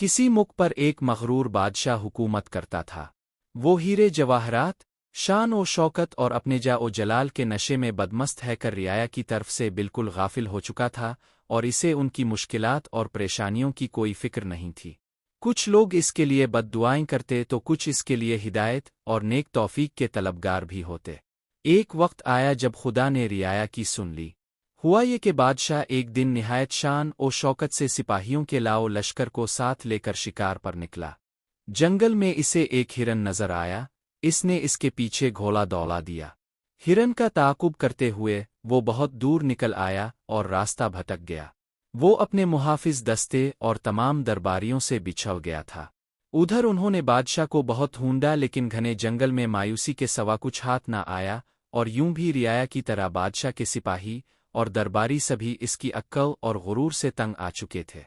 किसी मुख पर एक मगरूर बादशाह हुकूमत करता था। वो हीरे जवाहरात, शान और शौकत और अपने जाओ जलाल के नशे में बदमस्त है कर रियाया की तरफ से बिल्कुल गाफिल हो चुका था और इसे उनकी मुश्किलात और परेशानियों की कोई फिक्र नहीं थी। कुछ लोग इसके लिए बद्दुआएं करते तो कुछ इसके लिए हिदायत और नेक तौफीक के तलबगार भी होते। एक वक्त आया जब खुदा ने रियाया की सुन ली। हुआ ये कि बादशाह एक दिन निहायत शान और शौकत से सिपाहियों के लाओ लश्कर को साथ लेकर शिकार पर निकला। जंगल में इसे एक हिरन नजर आया। इसने इसके पीछे घोड़ा दौड़ा दिया। हिरन का ताक़ुब करते हुए वो बहुत दूर निकल आया और रास्ता भटक गया। वो अपने मुहाफिज दस्ते और तमाम दरबारियों से बिछड़ गया था। उधर उन्होंने बादशाह को बहुत ढूंढा लेकिन घने जंगल में मायूसी के सवा कुछ हाथ न आया और यूं भी रियाया की तरह बादशाह के सिपाही और दरबारी सभी इसकी अक्ल और गुरूर से तंग आ चुके थे।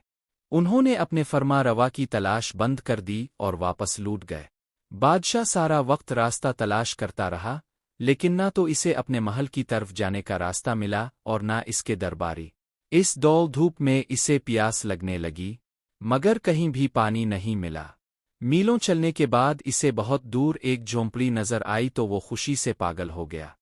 उन्होंने अपने फरमा रवा की तलाश बंद कर दी और वापस लूट गए। बादशाह सारा वक्त रास्ता तलाश करता रहा लेकिन ना तो इसे अपने महल की तरफ जाने का रास्ता मिला और ना इसके दरबारी। इस दौड़ धूप में इसे प्यास लगने लगी मगर कहीं भी पानी नहीं मिला। मीलों चलने के बाद इसे बहुत दूर एक झोंपड़ी नजर आई तो वो खुशी से पागल हो गया।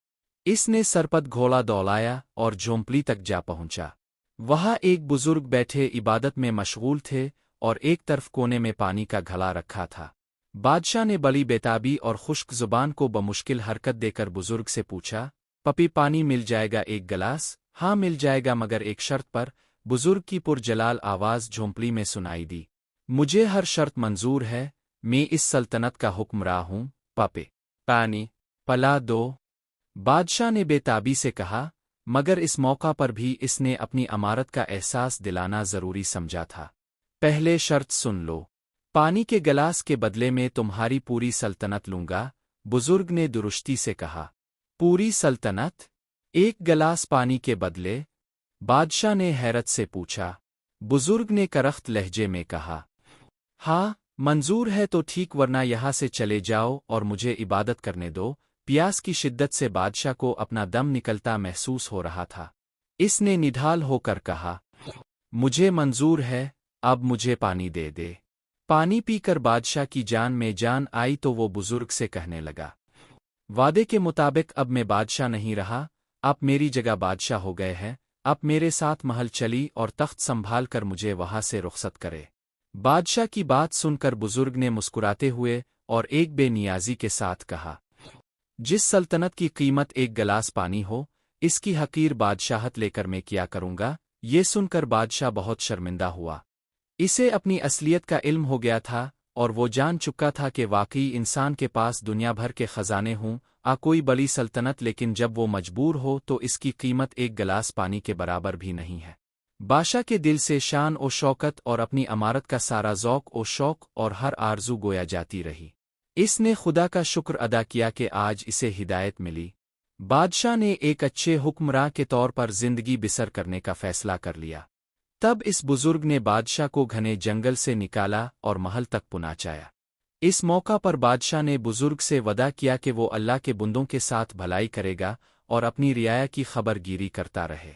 इसने सरपत घोड़ा दौड़ाया और झोंपड़ी तक जा पहुंचा। वहां एक बुजुर्ग बैठे इबादत में मशगूल थे और एक तरफ कोने में पानी का घड़ा रखा था। बादशाह ने बड़ी बेताबी और खुश्क जुबान को बमुश्किल हरकत देकर बुजुर्ग से पूछा, पपी पानी मिल जाएगा एक गिलास? हाँ मिल जाएगा मगर एक शर्त पर। बुजुर्ग की पुरजलाल आवाज झोंपड़ी में सुनाई दी, मुझे हर शर्त मंजूर है, मैं इस सल्तनत का हुक्मरां हूं, पपे पानी पला दो। बादशाह ने बेताबी से कहा मगर इस मौका पर भी इसने अपनी अमारत का एहसास दिलाना जरूरी समझा था। पहले शर्त सुन लो, पानी के गिलास के बदले में तुम्हारी पूरी सल्तनत लूंगा। बुजुर्ग ने दुरुस्ती से कहा, पूरी सल्तनत? एक गिलास पानी के बदले? बादशाह ने हैरत से पूछा। बुजुर्ग ने करख्त लहजे में कहा, हाँ मंजूर है तो ठीक वरना यहाँ से चले जाओ और मुझे इबादत करने दो। प्यास की शिद्दत से बादशाह को अपना दम निकलता महसूस हो रहा था। इसने निढाल होकर कहा, मुझे मंजूर है, अब मुझे पानी दे दे। पानी पीकर बादशाह की जान में जान आई तो वो बुजुर्ग से कहने लगा, वादे के मुताबिक अब मैं बादशाह नहीं रहा, आप मेरी जगह बादशाह हो गए हैं। अब मेरे साथ महल चली और तख्त संभाल कर मुझे वहां से रुखसत करे। बादशाह की बात सुनकर बुजुर्ग ने मुस्कुराते हुए और एक बेनियाजी के साथ कहा, जिस सल्तनत की कीमत एक गिलास पानी हो, इसकी हकीर बादशाहत लेकर मैं क्या करूंगा। ये सुनकर बादशाह बहुत शर्मिंदा हुआ। इसे अपनी असलियत का इल्म हो गया था और वो जान चुका था कि वाकई इंसान के पास दुनिया भर के खजाने हों कोई बड़ी सल्तनत, लेकिन जब वो मजबूर हो तो इसकी कीमत एक गिलास पानी के बराबर भी नहीं है। बादशाह के दिल से शान और शौकत और अपनी अमारत का सारा ज़ौक़ और शौक़ और हर आरज़ू गोया जाती रही। इसने खुदा का शुक्र अदा किया कि आज इसे हिदायत मिली। बादशाह ने एक अच्छे हुक्मरां के तौर पर जिंदगी बिसर करने का फैसला कर लिया। तब इस बुजुर्ग ने बादशाह को घने जंगल से निकाला और महल तक पहुंचाया। इस मौका पर बादशाह ने बुजुर्ग से वदा किया कि वो अल्लाह के बंदों के साथ भलाई करेगा और अपनी रियाया की खबरगीरी करता रहे।